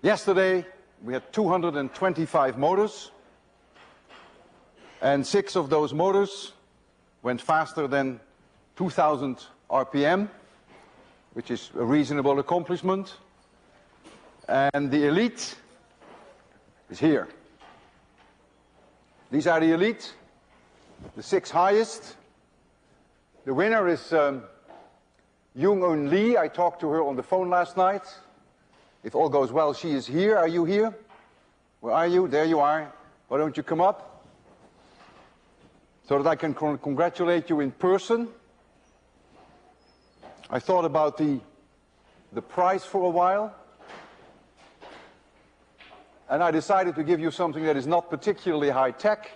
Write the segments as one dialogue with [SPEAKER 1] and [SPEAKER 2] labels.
[SPEAKER 1] Yesterday we had 225 motors, and 6 of those motors went faster than 2000 RPM, which is a reasonable accomplishment. And the elite is here. These are the elite, the 6 highest. The winner is Young-Eun Lee. I talked to her on the phone last night. If all goes well, she is here. Are you here? Where are you? There you are. Why don't you come up? So that I can congratulate you in person. I thought about the prize for a while. And I decided to give you something that is not particularly high-tech,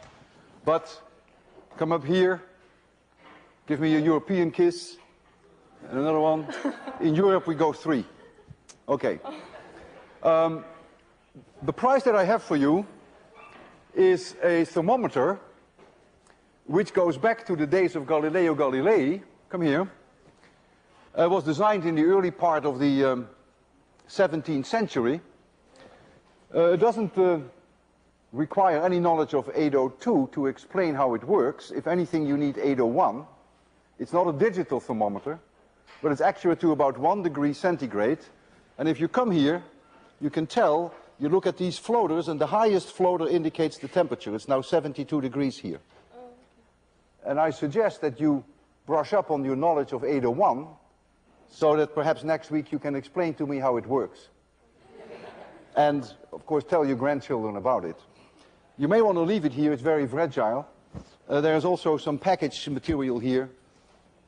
[SPEAKER 1] but come up here, give me a European kiss, and another one. In Europe we go 3. Okay. The prize that I have for you is a thermometer which goes back to the days of Galileo Galilei. Come here. It was designed in the early part of the 17th century. It doesn't require any knowledge of 802 to explain how it works. If anything, you need 801. It's not a digital thermometer, but it's accurate to about 1 degree centigrade. And if you come here, you can tell, you look at these floaters, and the highest floater indicates the temperature. It's now 72 degrees here. Oh, okay. And I suggest that you brush up on your knowledge of 801, so that perhaps next week you can explain to me how it works. And, of course, tell your grandchildren about it. You may want to leave it here. It's very fragile. There's also some package material here,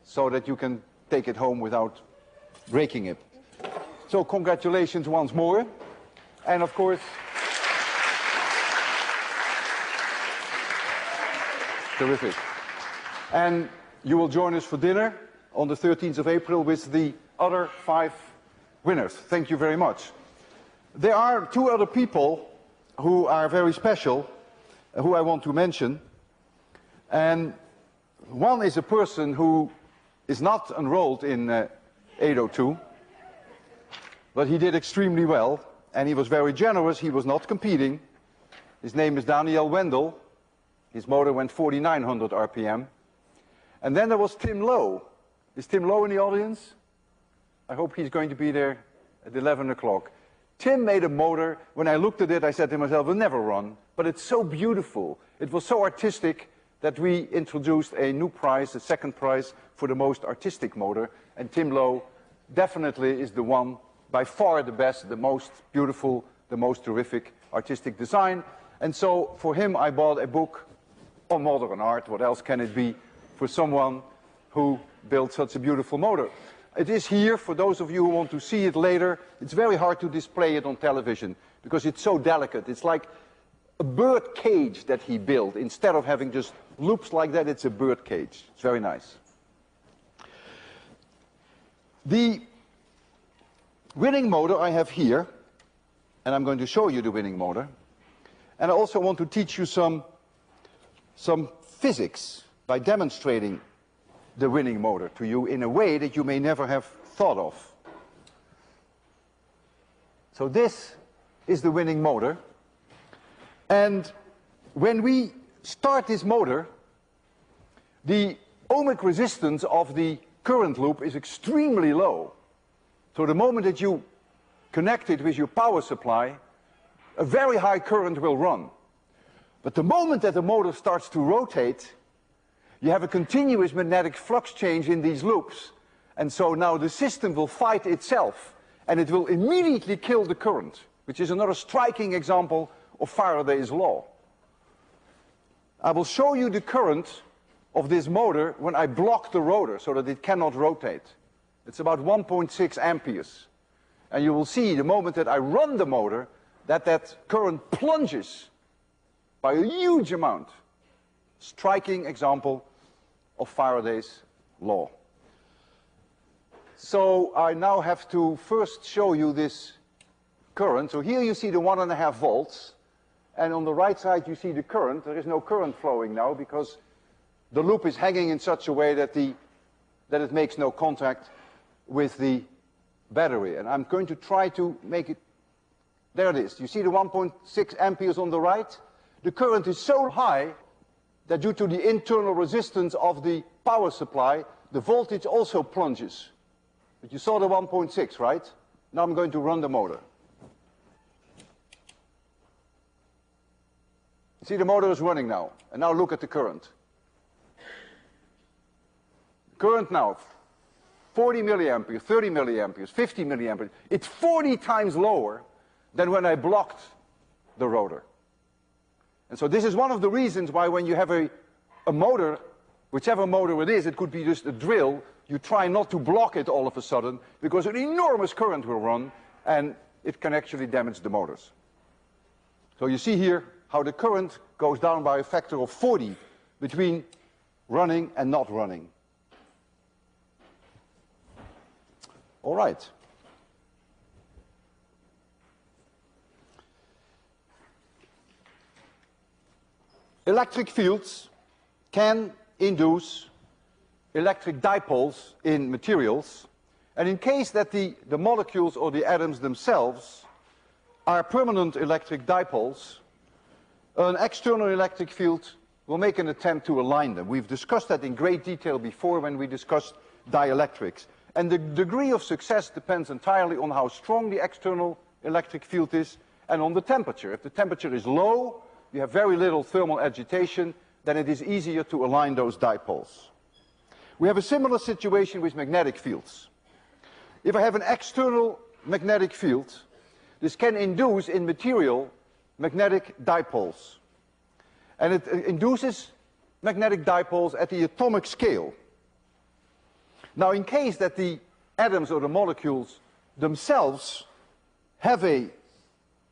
[SPEAKER 1] so that you can take it home without breaking it. So congratulations once more. And of course, terrific. And you will join us for dinner on the 13th of April with the other 5 winners. Thank you very much. There are 2 other people who are very special, who I want to mention. And one is a person who is not enrolled in 802, but he did extremely well, and he was very generous. He was not competing. His name is Daniel Wendell. His motor went 4,900 RPM. And then there was Tim Lowe. Is Tim Lowe in the audience? I hope he's going to be there at 11 o'clock. Tim made a motor. When I looked at it, I said to myself, it'll never run. But it's so beautiful. It was so artistic that we introduced a new prize, a second prize, for the most artistic motor. And Tim Lowe definitely is the one, by far the best, the most beautiful, the most terrific artistic design. And so for him, I bought a book on modern art. What else can it be for someone who built such a beautiful motor? It is here for those of you who want to see it later. It's very hard to display it on television because it's so delicate. It's like a bird cage that he built. Instead of having just loops like that, it's a bird cage. It's very nice. The winning motor I have here, and I'm going to show you the winning motor. And I also want to teach you some physics by demonstrating the winning motor to you in a way that you may never have thought of. So this is the winning motor. And when we start this motor, the ohmic resistance of the current loop is extremely low. So the moment that you connect it with your power supply, a very high current will run. But the moment that the motor starts to rotate, you have a continuous magnetic flux change in these loops. And so now the system will fight itself, and it will immediately kill the current, which is another striking example of Faraday's law. I will show you the current of this motor when I block the rotor so that it cannot rotate. It's about 1.6 amperes. And you will see the moment that I run the motor that current plunges by a huge amount. Striking example of Faraday's law. So I now have to first show you this current. So here you see the 1.5 volts. And on the right side you see the current. There is no current flowing now because the loop is hanging in such a way that it makes no contact with the battery. And I'm going to try to make it There it is. You see the 1.6 amperes on the right? The current is so high that due to the internal resistance of the power supply, the voltage also plunges. But you saw the 1.6, right? Now I'm going to run the motor. See, the motor is running now. And now look at the current. Current now, 40 milliamperes, 30 milliamperes, 50 milliamperes. It's 40 times lower than when I blocked the rotor. And so this is one of the reasons why when you have a motor, whichever motor it is, it could be just a drill, you try not to block it all of a sudden, because an enormous current will run, and it can actually damage the motors. So you see here how the current goes down by a factor of 40 between running and not running. All right. Electric fields can induce electric dipoles in materials, and in case that the molecules or the atoms themselves are permanent electric dipoles, an external electric field will make an attempt to align them. We've discussed that in great detail before when we discussed dielectrics. And the degree of success depends entirely on how strong the external electric field is and on the temperature. If the temperature is low, you have very little thermal agitation, then it is easier to align those dipoles. We have a similar situation with magnetic fields. If I have an external magnetic field, this can induce in material magnetic dipoles. And it induces magnetic dipoles at the atomic scale. Now, in case that the atoms or the molecules themselves have a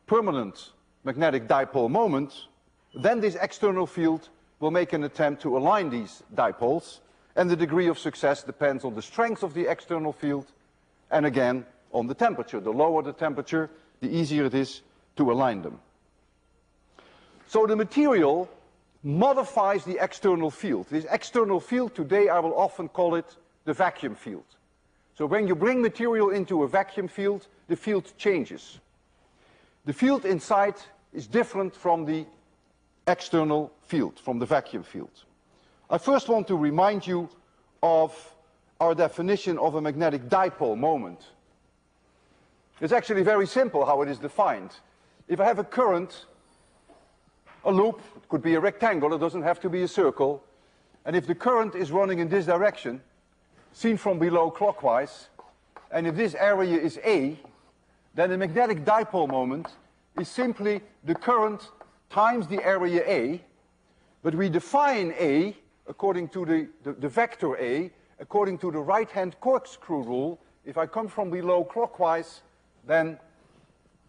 [SPEAKER 1] permanent magnetic dipole moment, then this external field will make an attempt to align these dipoles, and the degree of success depends on the strength of the external field, and again, on the temperature. The lower the temperature, the easier it is to align them. So the material modifies the external field. This external field, today I will often call it the vacuum field. So when you bring material into a vacuum field, the field changes. The field inside is different from the external field, from the vacuum field. I first want to remind you of our definition of a magnetic dipole moment. It's actually very simple how it is defined. If I have a current, a loop, it could be a rectangle, it doesn't have to be a circle, and if the current is running in this direction, seen from below clockwise, and if this area is A, then the magnetic dipole moment is simply the current times the area A, but we define A according to the vector A, according to the right-hand corkscrew rule. If I come from below clockwise, then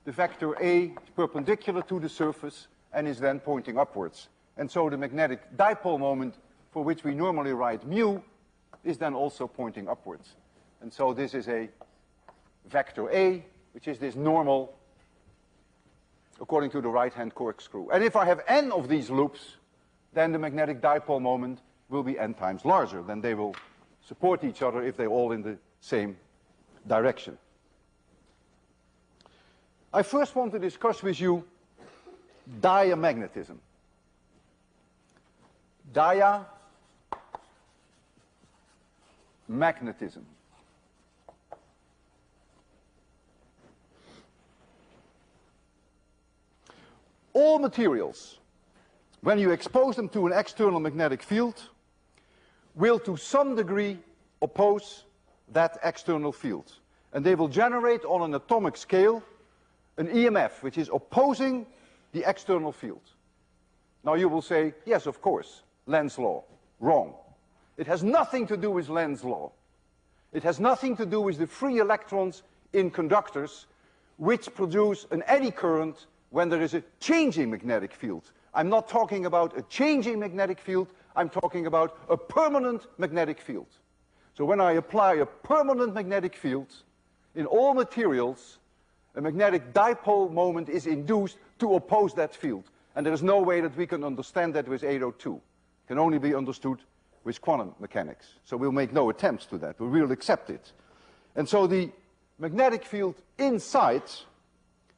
[SPEAKER 1] the vector A is perpendicular to the surface and is then pointing upwards. And so the magnetic dipole moment, for which we normally write mu, is then also pointing upwards. And so this is a vector A, which is this normal according to the right-hand corkscrew. And if I have n of these loops, then the magnetic dipole moment will be n times larger. Then they will support each other if they're all in the same direction. I first want to discuss with you diamagnetism. Diamagnetism. All materials, when you expose them to an external magnetic field, will to some degree oppose that external field. And they will generate on an atomic scale an EMF, which is opposing the external field. Now you will say, yes, of course, Lenz's law. Wrong. It has nothing to do with Lenz's law. It has nothing to do with the free electrons in conductors, which produce an eddy current when there is a changing magnetic field. I'm not talking about a changing magnetic field, I'm talking about a permanent magnetic field. So when I apply a permanent magnetic field in all materials, a magnetic dipole moment is induced to oppose that field. And there is no way that we can understand that with 802. It can only be understood with quantum mechanics. So we'll make no attempts to that, but we'll accept it. And so the magnetic field inside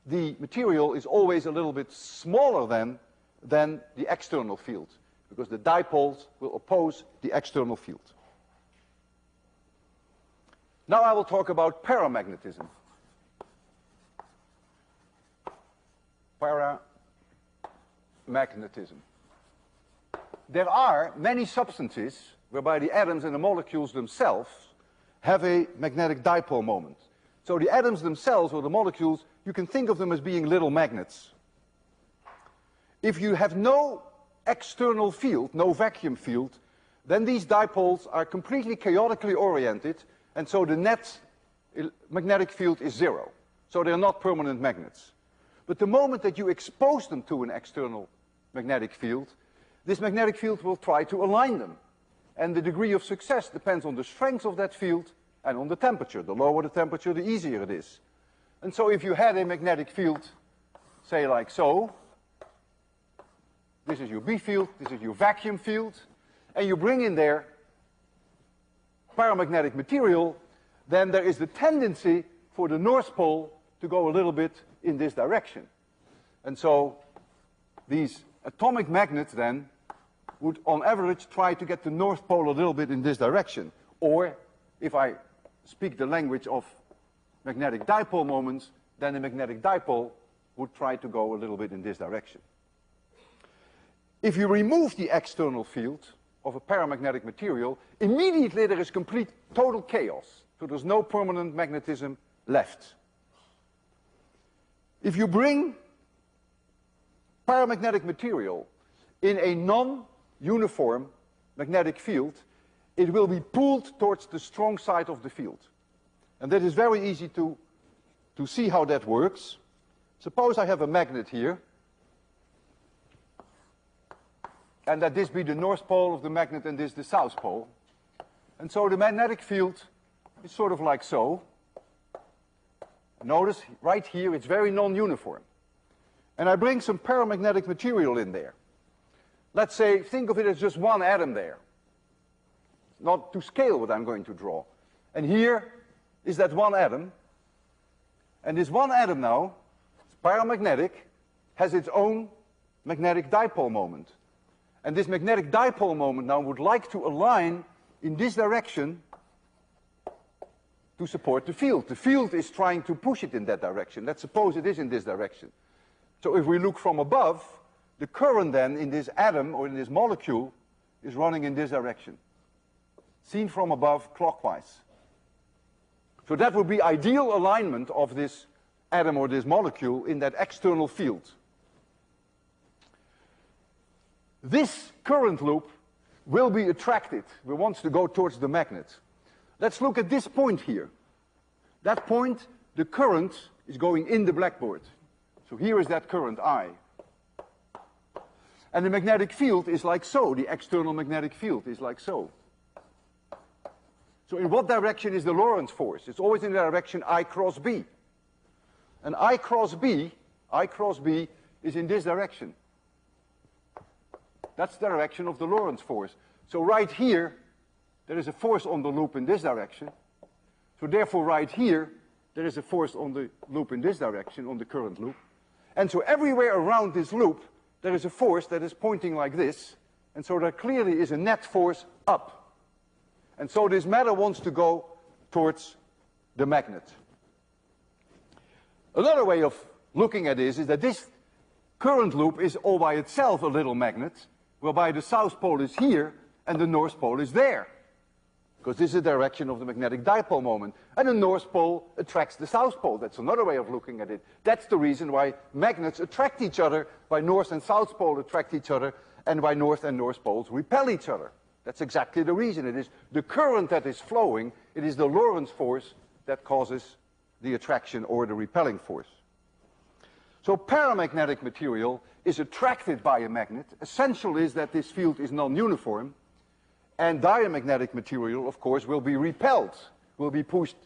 [SPEAKER 1] the material is always a little bit smaller than the external field, because the dipoles will oppose the external field. Now I will talk about paramagnetism. Paramagnetism. There are many substances whereby the atoms and the molecules themselves have a magnetic dipole moment. So the atoms themselves, or the molecules, you can think of them as being little magnets. If you have no external field, no vacuum field, then these dipoles are completely chaotically oriented, and so the net magnetic field is zero. So they're not permanent magnets. But the moment that you expose them to an external magnetic field, this magnetic field will try to align them. And the degree of success depends on the strength of that field and on the temperature. The lower the temperature, the easier it is. And so if you had a magnetic field, say like so, this is your B field, this is your vacuum field, and you bring in there paramagnetic material, then there is the tendency for the North Pole to go a little bit in this direction. And so these atomic magnets then would on average try to get the North Pole a little bit in this direction. Or if I speak the language of magnetic dipole moments, then the magnetic dipole would try to go a little bit in this direction. If you remove the external field of a paramagnetic material, immediately there is complete total chaos. So there's no permanent magnetism left. If you bring paramagnetic material in a non-uniform magnetic field, it will be pulled towards the strong side of the field. And that is very easy to see how that works. Suppose I have a magnet here, and that this be the North Pole of the magnet and this the South Pole. And so the magnetic field is sort of like so. Notice right here it's very non-uniform. And I bring some paramagnetic material in there. Let's say, think of it as just one atom there. Not to scale what I'm going to draw. And here is that one atom. And this one atom now, it's paramagnetic, has its own magnetic dipole moment. And this magnetic dipole moment now would like to align in this direction to support the field. The field is trying to push it in that direction. Let's suppose it is in this direction. So if we look from above, the current then in this atom or in this molecule is running in this direction. Seen from above clockwise. So that would be ideal alignment of this atom or this molecule in that external field. This current loop will be attracted. It wants to go towards the magnet. Let's look at this point here. That point, the current is going in the blackboard. So here is that current I. And the magnetic field is like so. The external magnetic field is like so. So in what direction is the Lorentz force? It's always in the direction I cross B. And I cross B is in this direction. That's the direction of the Lorentz force. So right here, there is a force on the loop in this direction. So therefore right here, there is a force on the loop in this direction, on the current loop. And so everywhere around this loop, there is a force that is pointing like this. And so there clearly is a net force up. And so this matter wants to go towards the magnet. Another way of looking at this is that this current loop is all by itself a little magnet, whereby the South Pole is here and the North Pole is there. Because this is the direction of the magnetic dipole moment. And the North Pole attracts the South Pole. That's another way of looking at it. That's the reason why magnets attract each other, why North and South Pole attract each other, and why North and North Poles repel each other. That's exactly the reason. It is the current that is flowing, it is the Lorentz force that causes the attraction or the repelling force. So paramagnetic material is attracted by a magnet. Essential is that this field is non-uniform. And diamagnetic material, of course, will be repelled, will be pushed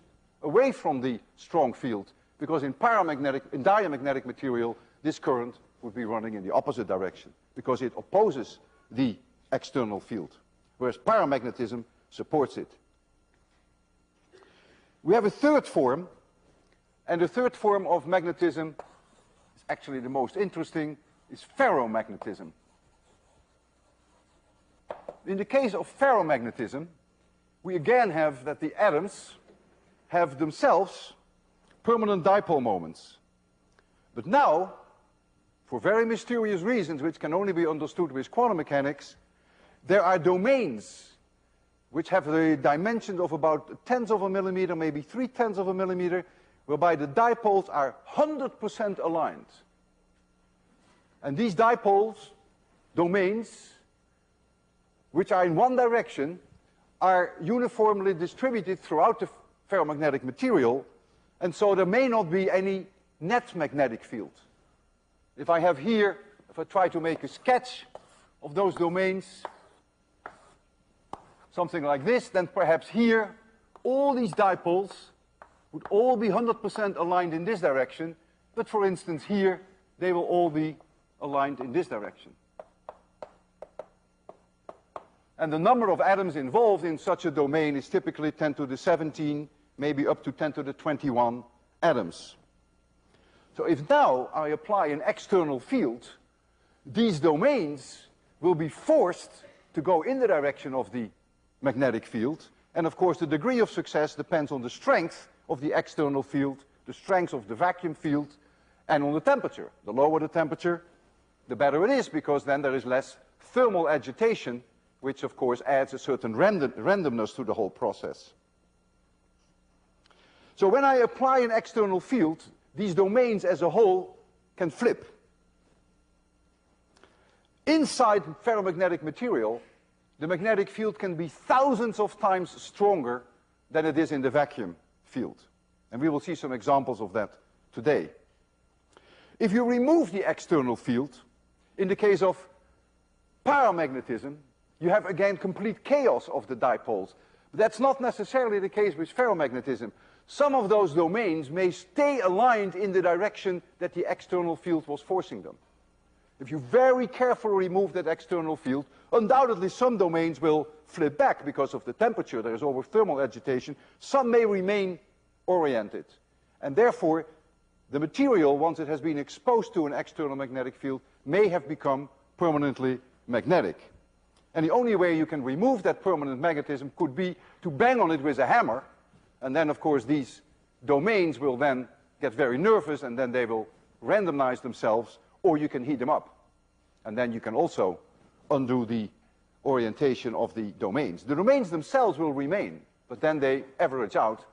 [SPEAKER 1] away from the strong field. Because in diamagnetic material, this current would be running in the opposite direction. Because it opposes the external field. Whereas paramagnetism supports it. We have a third form. And the third form of magnetism actually the most interesting, is ferromagnetism. In the case of ferromagnetism, we again have that the atoms have themselves permanent dipole moments. But now, for very mysterious reasons which can only be understood with quantum mechanics, there are domains which have the dimensions of about tenths of a millimeter, maybe 3/10 of a millimeter, whereby the dipoles are 100% aligned. And these dipoles, domains, which are in one direction, are uniformly distributed throughout the ferromagnetic material, and so there may not be any net magnetic field. If I have here, if I try to make a sketch of those domains, something like this, then perhaps here, all these dipoles would all be 100% aligned in this direction, but for instance here, they will all be aligned in this direction. And the number of atoms involved in such a domain is typically 10 to the 17, maybe up to 10 to the 21 atoms. So if now I apply an external field, these domains will be forced to go in the direction of the magnetic field. And of course, the degree of success depends on the strength of the external field, the strength of the vacuum field, and on the temperature. The lower the temperature, the better it is, because then there is less thermal agitation, which of course adds a certain randomness to the whole process. So when I apply an external field, these domains as a whole can flip. Inside ferromagnetic material, the magnetic field can be thousands of times stronger than it is in the vacuum field. And we will see some examples of that today. If you remove the external field, in the case of paramagnetism, you have again complete chaos of the dipoles. But that's not necessarily the case with ferromagnetism. Some of those domains may stay aligned in the direction that the external field was forcing them. If you very carefully remove that external field, undoubtedly some domains will flip back because of the temperature. There is over thermal agitation. Some may remain oriented. And therefore, the material, once it has been exposed to an external magnetic field, may have become permanently magnetic. And the only way you can remove that permanent magnetism could be to bang on it with a hammer. And then, of course, these domains will then get very nervous, and then they will randomize themselves, or you can heat them up. And then you can also undo the orientation of the domains. The domains themselves will remain, but then they average out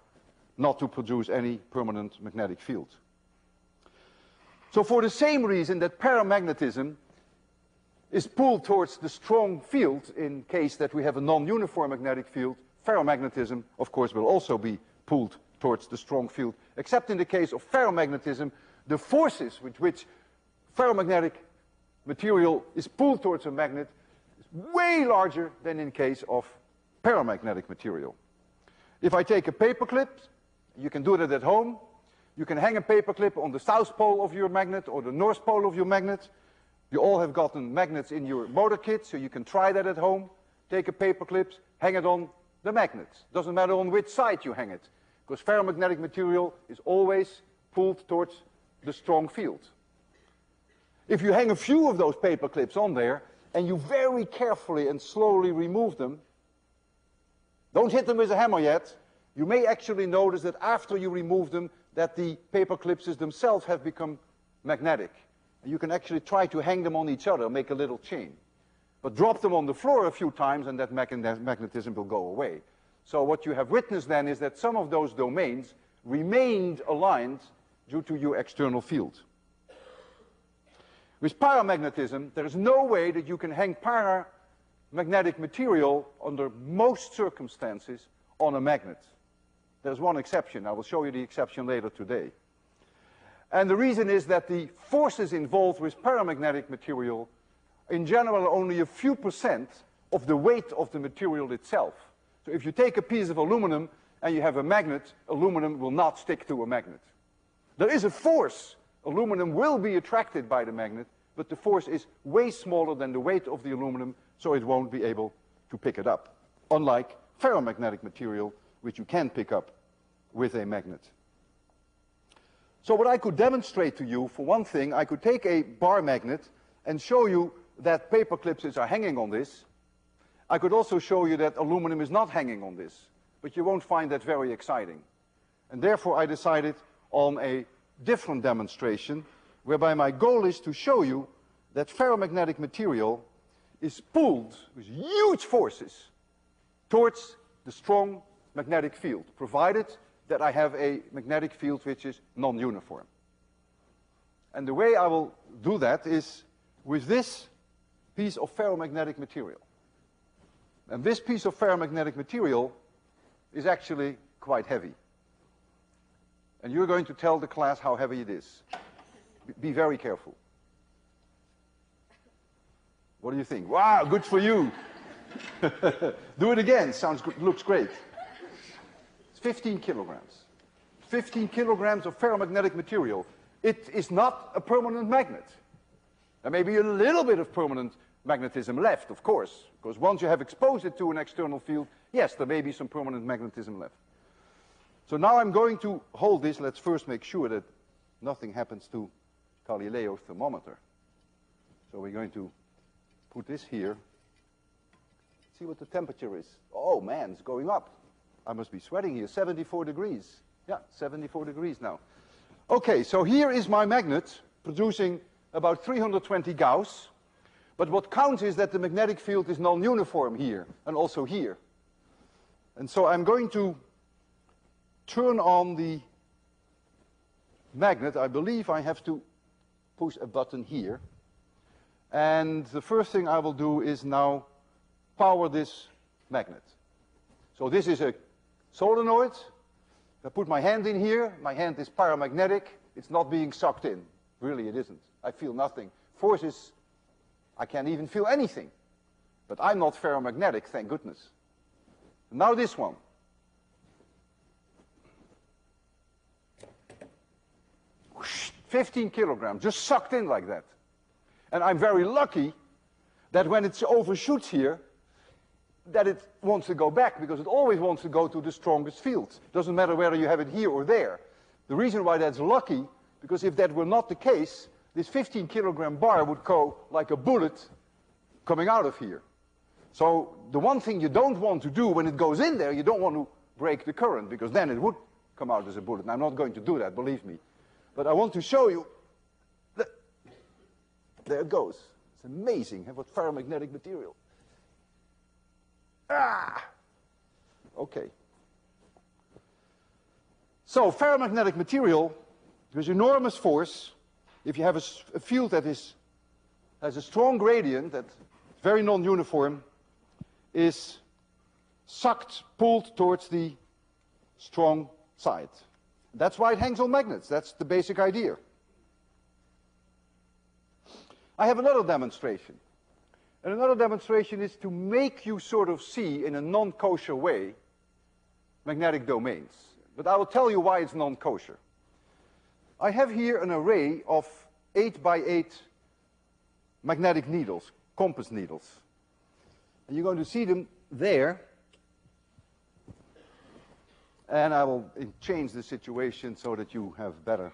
[SPEAKER 1] not to produce any permanent magnetic field. So for the same reason that paramagnetism is pulled towards the strong field in case that we have a non-uniform magnetic field, ferromagnetism, of course, will also be pulled towards the strong field, except in the case of ferromagnetism, the forces with which ferromagnetic material is pulled towards a magnet is way larger than in case of paramagnetic material. If I take a paperclip, you can do that at home. You can hang a paperclip on the south pole of your magnet or the north pole of your magnet. You all have gotten magnets in your motor kit, so you can try that at home. Take a paperclip, hang it on the magnet. Doesn't matter on which side you hang it, because ferromagnetic material is always pulled towards the strong field. If you hang a few of those paper clips on there, and you very carefully and slowly remove them, don't hit them with a hammer yet, you may actually notice that after you remove them, that the paper clips themselves have become magnetic. And you can actually try to hang them on each other, make a little chain. But drop them on the floor a few times, and that magnetism will go away. So what you have witnessed then is that some of those domains remained aligned due to your external field. With paramagnetism, there is no way that you can hang paramagnetic material under most circumstances on a magnet. There's one exception. I will show you the exception later today. And the reason is that the forces involved with paramagnetic material, in general, are only a few % of the weight of the material itself. So if you take a piece of aluminum and you have a magnet, aluminum will not stick to a magnet. There is a force. Aluminum will be attracted by the magnet, but the force is way smaller than the weight of the aluminum, so it won't be able to pick it up. Unlike ferromagnetic material, which you can pick up with a magnet. So what I could demonstrate to you, for one thing, I could take a bar magnet and show you that paper clips are hanging on this. I could also show you that aluminum is not hanging on this, but you won't find that very exciting. And therefore I decided on a different demonstration, whereby my goal is to show you that ferromagnetic material is pulled with huge forces towards the strong magnetic field, provided that I have a magnetic field which is non-uniform. And the way I will do that is with this piece of ferromagnetic material. And this piece of ferromagnetic material is actually quite heavy. And you're going to tell the class how heavy it is. Be very careful. What do you think? Wow, good for you. Do it again. Sounds good, looks great. It's 15 kilograms. 15 kilograms of ferromagnetic material. It is not a permanent magnet. There may be a little bit of permanent magnetism left, of course, because once you have exposed it to an external field, yes, there may be some permanent magnetism left. So now I'm going to hold this. Let's first make sure that nothing happens to Galileo's thermometer. So we're going to put this here. See what the temperature is. Oh man, it's going up. I must be sweating here. 74 degrees. Yeah, 74 degrees now. Okay, so here is my magnet producing about 320 Gauss. But what counts is that the magnetic field is non-uniform here and also here. And so I'm going to turn on the magnet. I believe I have to push a button here. And the first thing I will do is now power this magnet. So this is a solenoid. If I put my hand in here, my hand is paramagnetic. It's not being sucked in. Really, it isn't. I feel nothing. Force is, I can't even feel anything. But I'm not ferromagnetic, thank goodness. Now this one. Whoosh, 15 kilograms, just sucked in like that. And I'm very lucky that when it overshoots here, that it wants to go back, because it always wants to go to the strongest field. Doesn't matter whether you have it here or there. The reason why that's lucky, because if that were not the case, this 15 kilogram bar would go like a bullet coming out of here. So the one thing you don't want to do when it goes in there, you don't want to break the current, because then it would come out as a bullet. And I'm not going to do that, believe me. But I want to show you that there it goes. It's amazing, what ferromagnetic material. Ah! Okay. So ferromagnetic material, there's enormous force. If you have a field that has a strong gradient, that's very non-uniform, is sucked, pulled towards the strong side. That's why it hangs on magnets. That's the basic idea. I have another demonstration. And another demonstration is to make you sort of see in a non-kosher way magnetic domains. But I will tell you why it's non-kosher. I have here an array of 8 by 8 magnetic needles, compass needles. And you're going to see them there. And I will change the situation so that you have better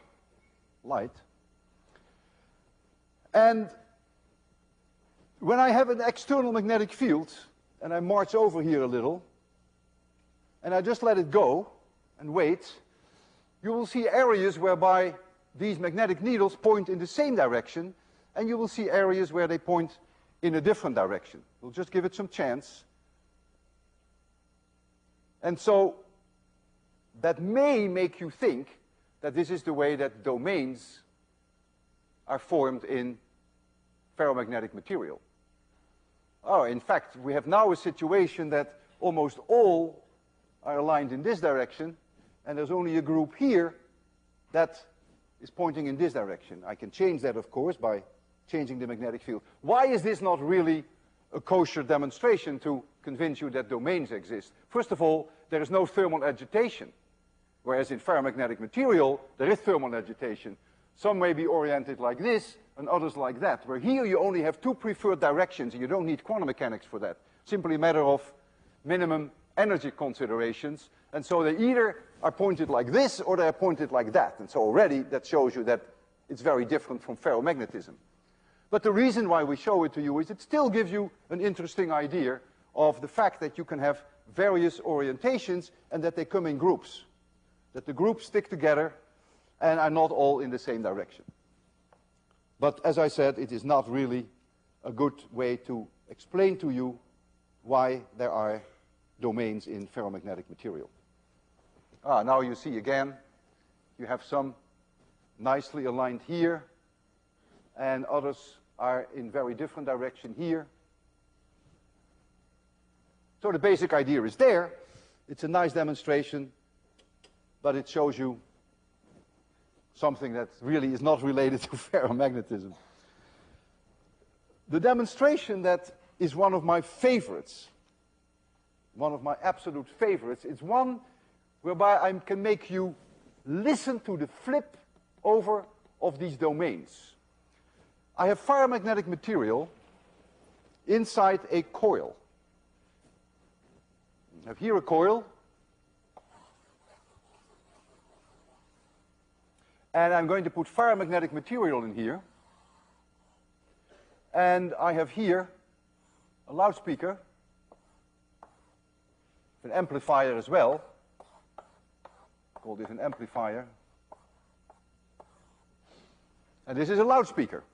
[SPEAKER 1] light. And when I have an external magnetic field, and I march over here a little, and I just let it go and wait, you will see areas whereby these magnetic needles point in the same direction, and you will see areas where they point in a different direction. We'll just give it some chance. And so that may make you think that this is the way that domains are formed in ferromagnetic material. Oh, in fact, we have now a situation that almost all are aligned in this direction, and there's only a group here that is pointing in this direction. I can change that, of course, by changing the magnetic field. Why is this not really a kosher demonstration to convince you that domains exist? First of all, there is no thermal agitation, whereas in ferromagnetic material, there is thermal agitation. Some may be oriented like this, and others like that, where here you only have two preferred directions, and you don't need quantum mechanics for that. Simply a matter of minimum energy considerations, and so they either are pointed like this or they are pointed like that. And so already that shows you that it's very different from ferromagnetism. But the reason why we show it to you is it still gives you an interesting idea of the fact that you can have various orientations and that they come in groups. That the groups stick together and are not all in the same direction. But as I said, it is not really a good way to explain to you why there are domains in ferromagnetic material. Now you see again, you have some nicely aligned here, and others are in very different direction here. So the basic idea is there. It's a nice demonstration, but it shows you something that really is not related to ferromagnetism. The demonstration that is one of my favorites, one of my absolute favorites, it's one whereby I can make you listen to the flip over of these domains. I have ferromagnetic material inside a coil. I have here a coil, and I'm going to put ferromagnetic material in here, and I have here a loudspeaker, an amplifier as well. Call this an amplifier. And this is a loudspeaker.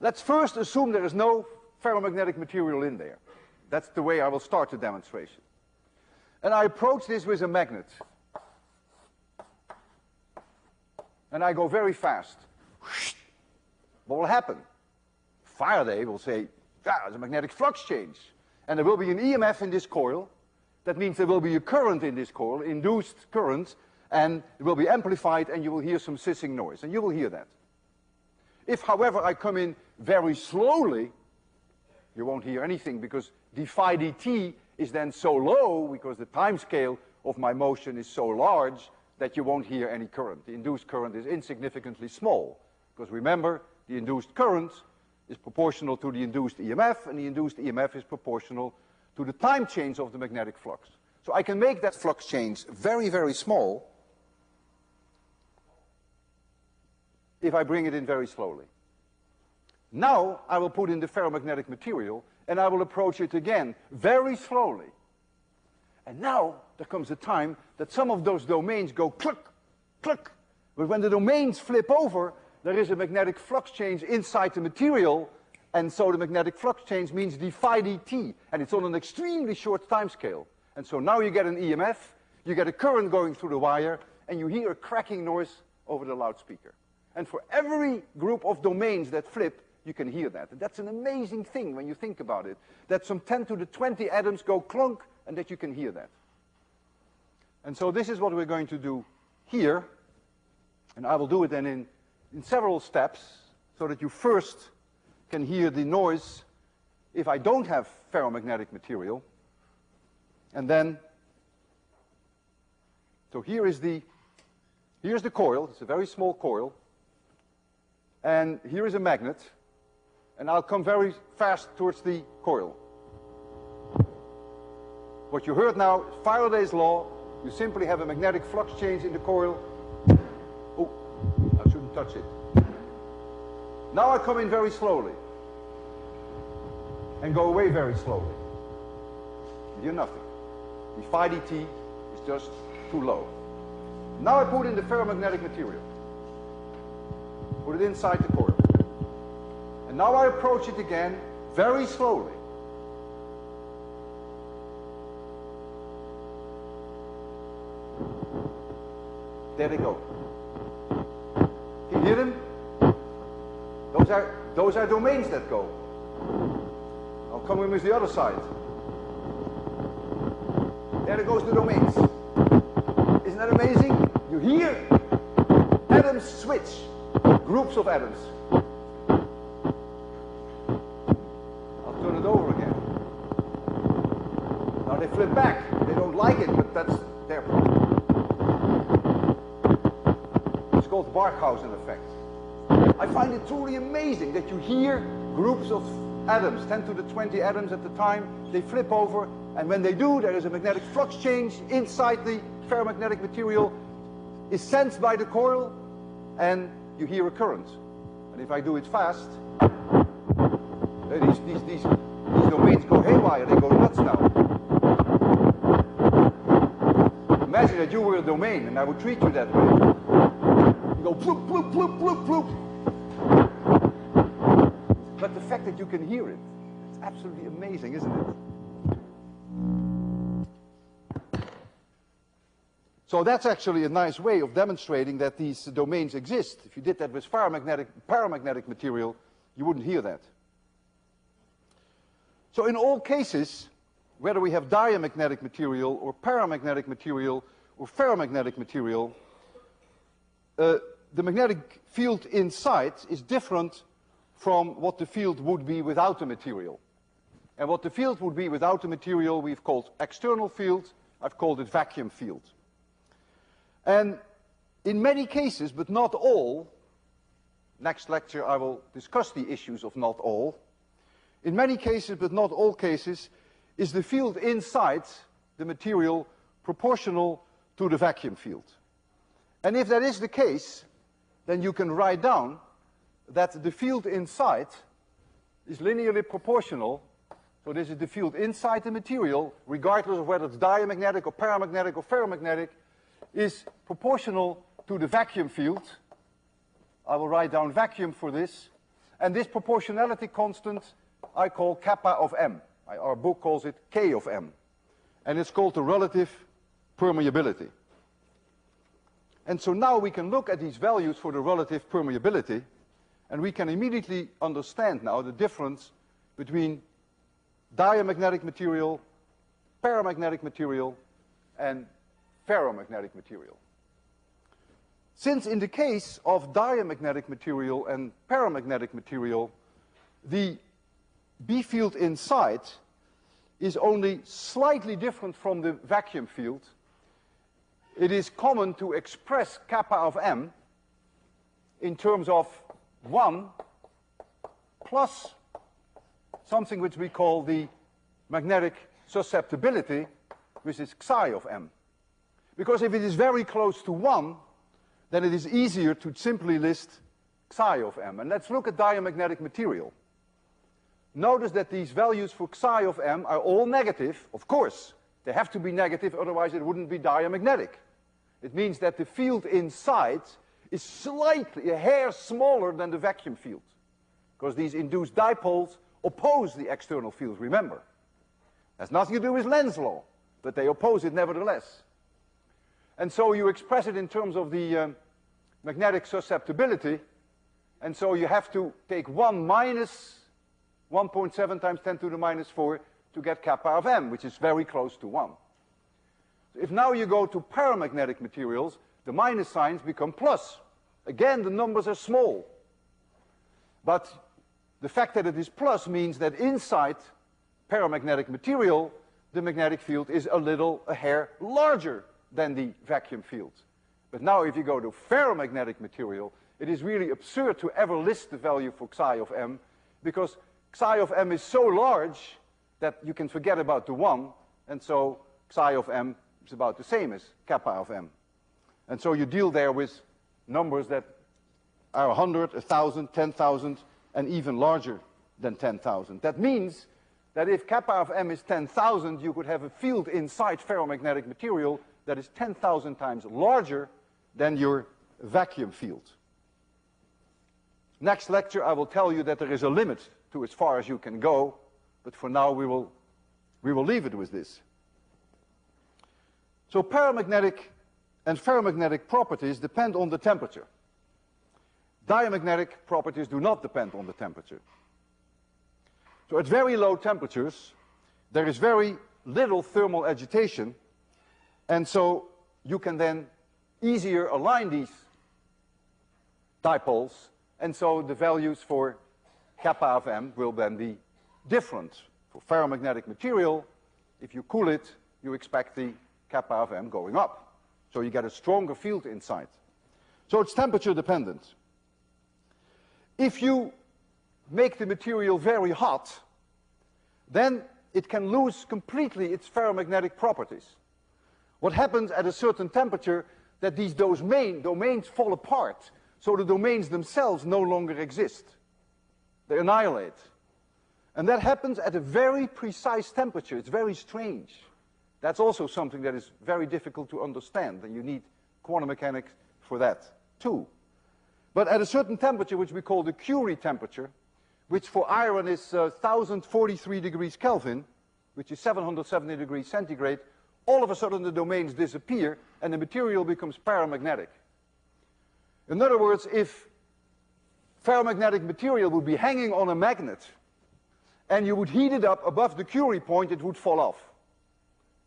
[SPEAKER 1] Let's first assume there is no ferromagnetic material in there. That's the way I will start the demonstration. And I approach this with a magnet. And I go very fast. What will happen? Faraday will say, there's a magnetic flux change. And there will be an EMF in this coil. That means there will be a current in this coil, induced current, and it will be amplified, and you will hear some hissing noise, and you will hear that. If, however, I come in very slowly, you won't hear anything, because d phi dt is then so low, because the time scale of my motion is so large, that you won't hear any current. The induced current is insignificantly small, because remember, the induced current is proportional to the induced EMF, and the induced EMF is proportional to the time change of the magnetic flux. So I can make that flux change very, very small if I bring it in very slowly. Now I will put in the ferromagnetic material, and I will approach it again very slowly. And now there comes a time that some of those domains go cluck, cluck. But when the domains flip over, there is a magnetic flux change inside the material, and so the magnetic flux change means d phi dt, and it's on an extremely short time scale. And so now you get an EMF, you get a current going through the wire, and you hear a cracking noise over the loudspeaker. And for every group of domains that flip, you can hear that. And that's an amazing thing when you think about it, that some 10 to the 20 atoms go clunk, and that you can hear that. And so this is what we're going to do here, and I will do it then in several steps, so that you first can hear the noise if I don't have ferromagnetic material. And then, so here's the coil. It's a very small coil. And here is a magnet. And I'll come very fast towards the coil. What you heard now, Faraday's law, you simply have a magnetic flux change in the coil. Oh, I shouldn't touch it. Now I come in very slowly. And go away very slowly. You hear nothing. The phi dt is just too low. Now I put in the ferromagnetic material. Put it inside the coil. And now I approach it again very slowly. There they go. Can you hear them? Those are domains that go. I'll come in with the other side. There goes the domains. Isn't that amazing? You hear atoms switch, groups of atoms. I'll turn it over again. Now they flip back. They don't like it, but that's their problem. It's called Barkhausen effect. I find it truly amazing that you hear groups of atoms, 10 to the 20 atoms at the time, they flip over, And when they do, there is a magnetic flux change inside the ferromagnetic material, is sensed by the coil, and you hear a current. And if I do it fast, these domains go haywire, they go nuts now. Imagine that you were a domain, and I would treat you that way. You go ploop, ploop, ploop, ploop, ploop. But the fact that you can hear it, it's absolutely amazing, isn't it? So that's actually a nice way of demonstrating that these domains exist. If you did that with paramagnetic material, you wouldn't hear that. So in all cases, whether we have diamagnetic material or paramagnetic material or ferromagnetic material, the magnetic field inside is different from what the field would be without the material. And what the field would be without the material we've called external field, I've called it vacuum field. And in many cases, but not all, next lecture I will discuss the issues of not all. In many cases, but not all cases, is the field inside the material proportional to the vacuum field. And if that is the case, then you can write down that the field inside is linearly proportional. So this is the field inside the material, regardless of whether it's diamagnetic or paramagnetic or ferromagnetic, is proportional to the vacuum field. I will write down vacuum for this. And this proportionality constant I call kappa of m. Our book calls it K of m. And it's called the relative permeability. And so now we can look at these values for the relative permeability, and we can immediately understand now the difference between diamagnetic material, paramagnetic material, and ferromagnetic material. Since in the case of diamagnetic material and paramagnetic material, the B field inside is only slightly different from the vacuum field, it is common to express kappa of m in terms of 1 plus something which we call the magnetic susceptibility, which is psi of m. Because if it is very close to 1, then it is easier to simply list psi of m. And let's look at diamagnetic material. Notice that these values for psi of m are all negative. Of course, they have to be negative, otherwise it wouldn't be diamagnetic. It means that the field inside is slightly, a hair smaller than the vacuum field. Because these induced dipoles oppose the external field, remember. Has nothing to do with Lenz's law, but they oppose it nevertheless. And so you express it in terms of the magnetic susceptibility, and so you have to take 1 minus 1.7 times 10 to the minus 4 to get kappa of m, which is very close to 1. If now you go to paramagnetic materials, the minus signs become plus. Again, the numbers are small. But the fact that it is plus means that inside paramagnetic material, the magnetic field is a hair larger than the vacuum field. But now if you go to ferromagnetic material, it is really absurd to ever list the value for psi of m, because psi of m is so large that you can forget about the 1, and so psi of m is about the same as kappa of m. And so you deal there with numbers that are 100, 1,000, 10,000, and even larger than 10,000. That means that if kappa of m is 10,000, you could have a field inside ferromagnetic material that is 10,000 times larger than your vacuum field. Next lecture, I will tell you that there is a limit to as far as you can go, but for now we will leave it with this. So paramagnetic and ferromagnetic properties depend on the temperature. Diamagnetic properties do not depend on the temperature. So at very low temperatures, there is very little thermal agitation, and so you can then easier align these dipoles, and so the values for kappa of m will then be different. For ferromagnetic material, if you cool it, you expect the kappa of m going up. So you get a stronger field inside. So it's temperature dependent. If you make the material very hot, then it can lose completely its ferromagnetic properties. What happens at a certain temperature that these domains fall apart, so the domains themselves no longer exist. They annihilate. And that happens at a very precise temperature. It's very strange. That's also something that is very difficult to understand, and you need quantum mechanics for that too. But at a certain temperature, which we call the Curie temperature, which for iron is 1043 degrees Kelvin, which is 770 degrees centigrade, all of a sudden the domains disappear and the material becomes paramagnetic. In other words, if ferromagnetic material would be hanging on a magnet and you would heat it up above the Curie point, it would fall off.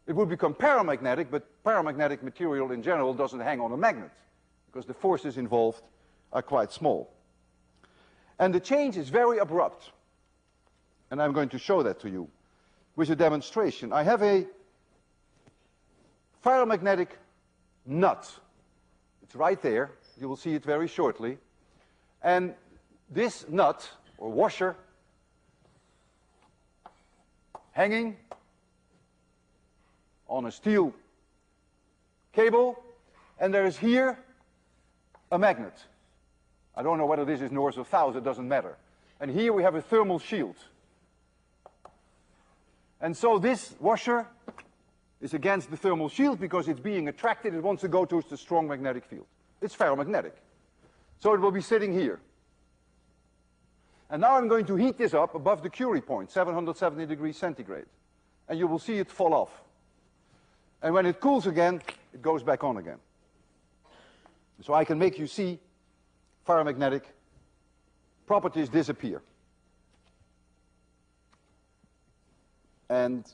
[SPEAKER 1] It would become paramagnetic, but paramagnetic material in general doesn't hang on a magnet because the forces involved are quite small. And the change is very abrupt. And I'm going to show that to you with a demonstration. I have a ferromagnetic nut. It's right there. You will see it very shortly. And this nut, or washer, hanging on a steel cable, and there is here a magnet. I don't know whether this is north or south, it doesn't matter. And here we have a thermal shield. And so this washer is against the thermal shield because it's being attracted, it wants to go towards the strong magnetic field. It's ferromagnetic. So it will be sitting here. And now I'm going to heat this up above the Curie point, 770 degrees centigrade. And you will see it fall off. And when it cools again, it goes back on again. So I can make you see ferromagnetic properties disappear. And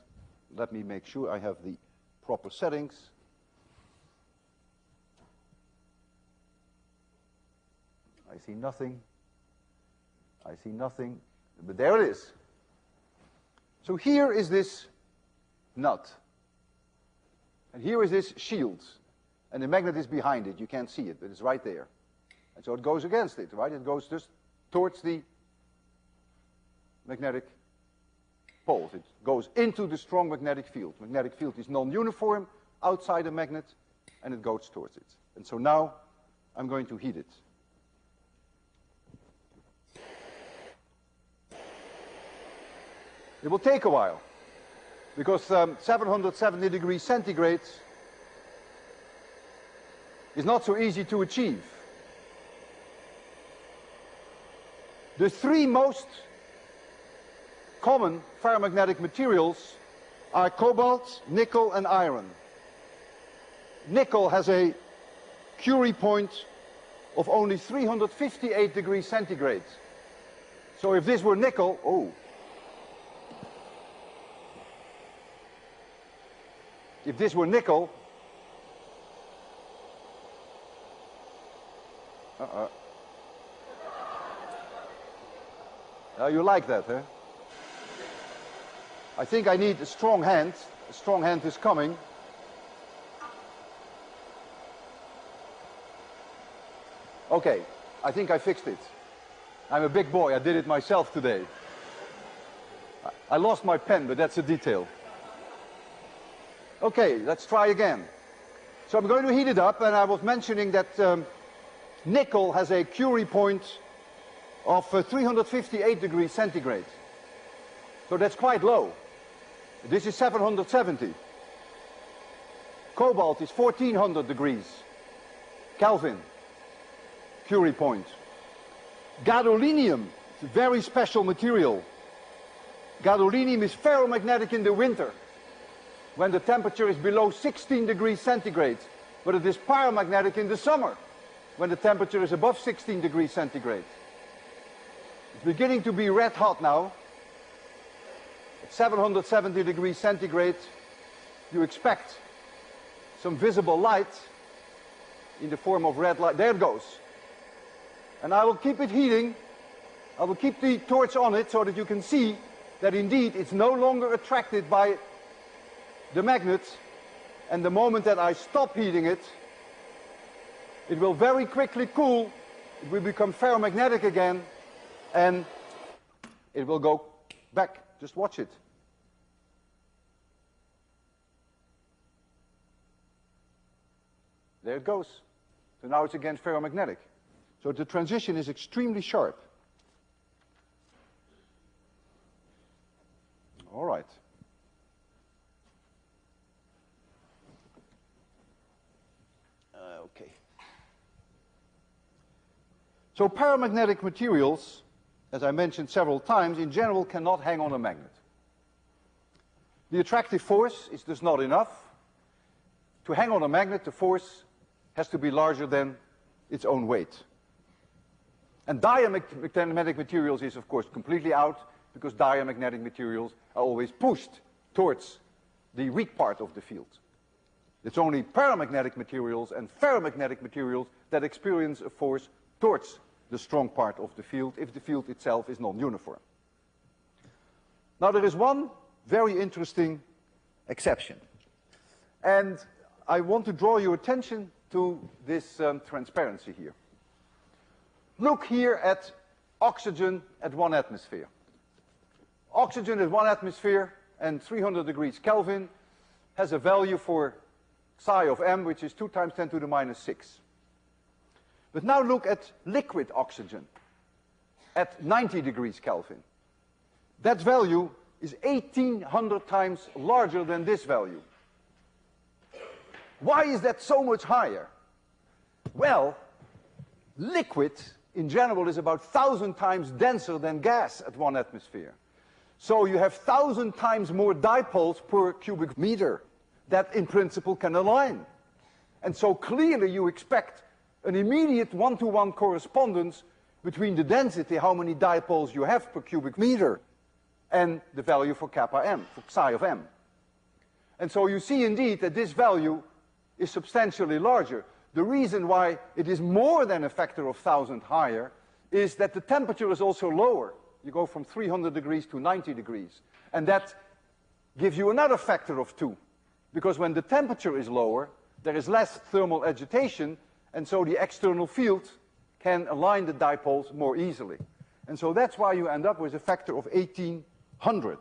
[SPEAKER 1] let me make sure I have the proper settings. I see nothing. I see nothing. But there it is. So here is this nut. And here is this shield. And the magnet is behind it. You can't see it, but it's right there. And so it goes against it, right? It goes just towards the magnetic poles. It goes into the strong magnetic field. Magnetic field is non-uniform outside a magnet, and it goes towards it. And so now I'm going to heat it. It will take a while, because 770 degrees centigrade is not so easy to achieve. The three most common ferromagnetic materials are cobalt, nickel, and iron. Nickel has a Curie point of only 358 degrees centigrade. So if this were nickel, if this were nickel, you like that, huh? I think I need a strong hand. A strong hand is coming. Okay, I think I fixed it. I'm a big boy, I did it myself today. I lost my pen, but that's a detail. Okay, let's try again. So I'm going to heat it up, and I was mentioning that nickel has a Curie point of 358 degrees centigrade. So that's quite low. This is 770. Cobalt is 1400 degrees Kelvin, Curie point. Gadolinium is a very special material. Gadolinium is ferromagnetic in the winter, when the temperature is below 16 degrees centigrade, but it is paramagnetic in the summer, when the temperature is above 16 degrees centigrade. It's beginning to be red hot now. At 770 degrees centigrade, you expect some visible light in the form of red light. There it goes. And I will keep it heating. I will keep the torch on it so that you can see that indeed it's no longer attracted by the magnet, and the moment that I stop heating it, it will very quickly cool, it will become ferromagnetic again, and it will go back. Just watch it. there it goes. So now it's again ferromagnetic. So the transition is extremely sharp. All right. Okay. So paramagnetic materials, as I mentioned several times, in general cannot hang on a magnet. The attractive force is just not enough. To hang on a magnet, the force has to be larger than its own weight. And diamagnetic materials is, of course, completely out, because diamagnetic materials are always pushed towards the weak part of the field. It's only paramagnetic materials and ferromagnetic materials that experience a force towards the strong part of the field if the field itself is non-uniform. Now there is one very interesting exception. And I want to draw your attention to this transparency here. Look here at oxygen at 1 atmosphere. Oxygen at 1 atmosphere and 300 degrees Kelvin has a value for psi of m, which is 2 times 10 to the minus 6. But now look at liquid oxygen at 90 degrees Kelvin. That value is 1800 times larger than this value. Why is that so much higher? Well, liquid in general is about 1,000 times denser than gas at 1 atmosphere. So you have 1,000 times more dipoles per cubic meter that in principle can align. And so clearly you expect an immediate one-to-one correspondence between the density, how many dipoles you have per cubic meter, and the value for kappa m, for psi of m. And so you see indeed that this value is substantially larger. The reason why it is more than a factor of 1,000 higher is that the temperature is also lower. You go from 300 degrees to 90 degrees. And that gives you another factor of 2. Because when the temperature is lower, there is less thermal agitation, and so the external field can align the dipoles more easily. And so that's why you end up with a factor of 1800.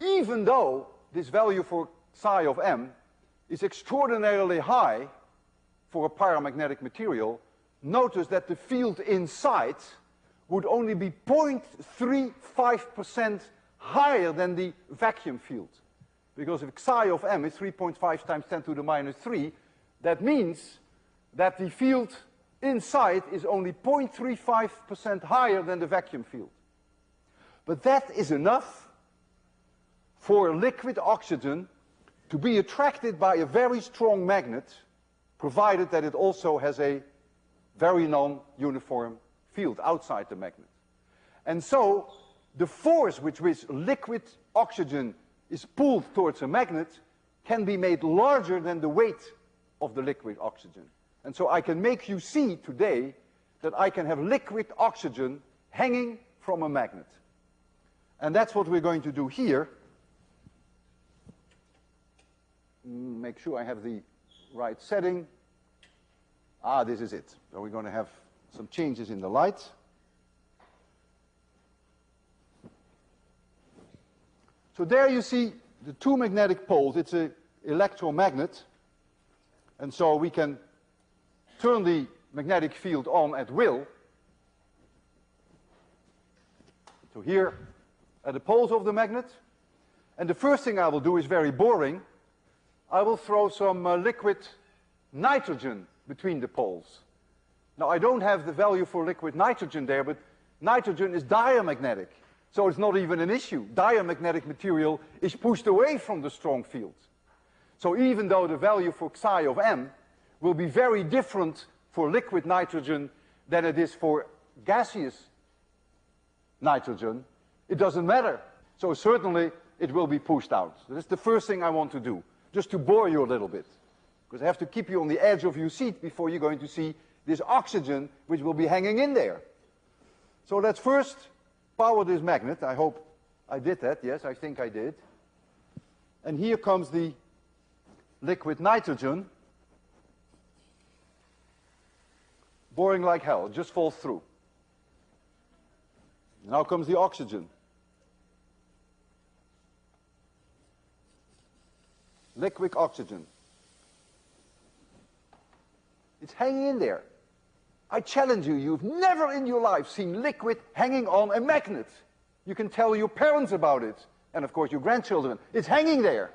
[SPEAKER 1] Even though this value for psi of m is extraordinarily high for a paramagnetic material, notice that the field inside would only be 0.35% higher than the vacuum field. Because if psi of m is 3.5 times 10 to the minus 3, that means that the field inside is only 0.35% higher than the vacuum field. But that is enough for liquid oxygen to be attracted by a very strong magnet, provided that it also has a very non-uniform field outside the magnet. And so the force with which liquid oxygen is pulled towards a magnet can be made larger than the weight of the liquid oxygen. And so I can make you see today that I can have liquid oxygen hanging from a magnet. And that's what we're going to do here. Make sure I have the right setting. Ah, this is it. So we're going to have some changes in the light. So there you see the two magnetic poles. It's an electromagnet. And so we can turn the magnetic field on at will. So here are the poles of the magnet. And the first thing I will do is very boring. I will throw some liquid nitrogen between the poles. Now I don't have the value for liquid nitrogen there, but nitrogen is diamagnetic. So it's not even an issue. Diamagnetic material is pushed away from the strong field. So even though the value for psi of m will be very different for liquid nitrogen than it is for gaseous nitrogen, it doesn't matter. So certainly it will be pushed out. So that's the first thing I want to do, just to bore you a little bit. Because I have to keep you on the edge of your seat before you're going to see this oxygen which will be hanging in there. So let's first power this magnet. I hope I did that. Yes, I think I did. And here comes the liquid nitrogen. Boring like hell. It just falls through. Now comes the oxygen. Liquid oxygen. It's hanging in there. I challenge you, you've never in your life seen liquid hanging on a magnet. You can tell your parents about it, and of course your grandchildren. It's hanging there.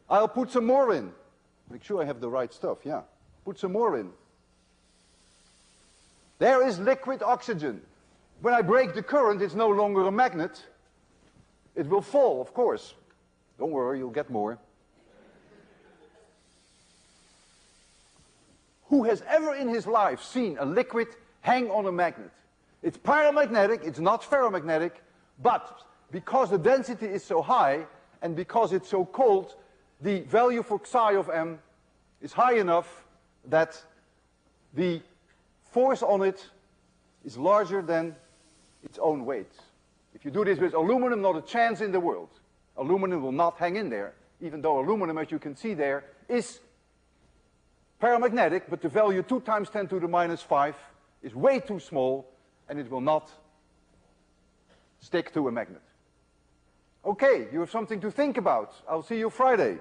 [SPEAKER 1] I'll put some more in. Make sure I have the right stuff, yeah. Put some more in. There is liquid oxygen. When I break the current, it's no longer a magnet. It will fall, of course. Don't worry, you'll get more. Who has ever in his life seen a liquid hang on a magnet? It's paramagnetic, it's not ferromagnetic, but because the density is so high and because it's so cold, the value for psi of m is high enough that the force on it is larger than its own weight. If you do this with aluminum, not a chance in the world. Aluminum will not hang in there, even though aluminum, as you can see there, is paramagnetic, but the value 2 times 10 to the minus 5 is way too small, and it will not stick to a magnet. Okay, you have something to think about. I'll see you Friday.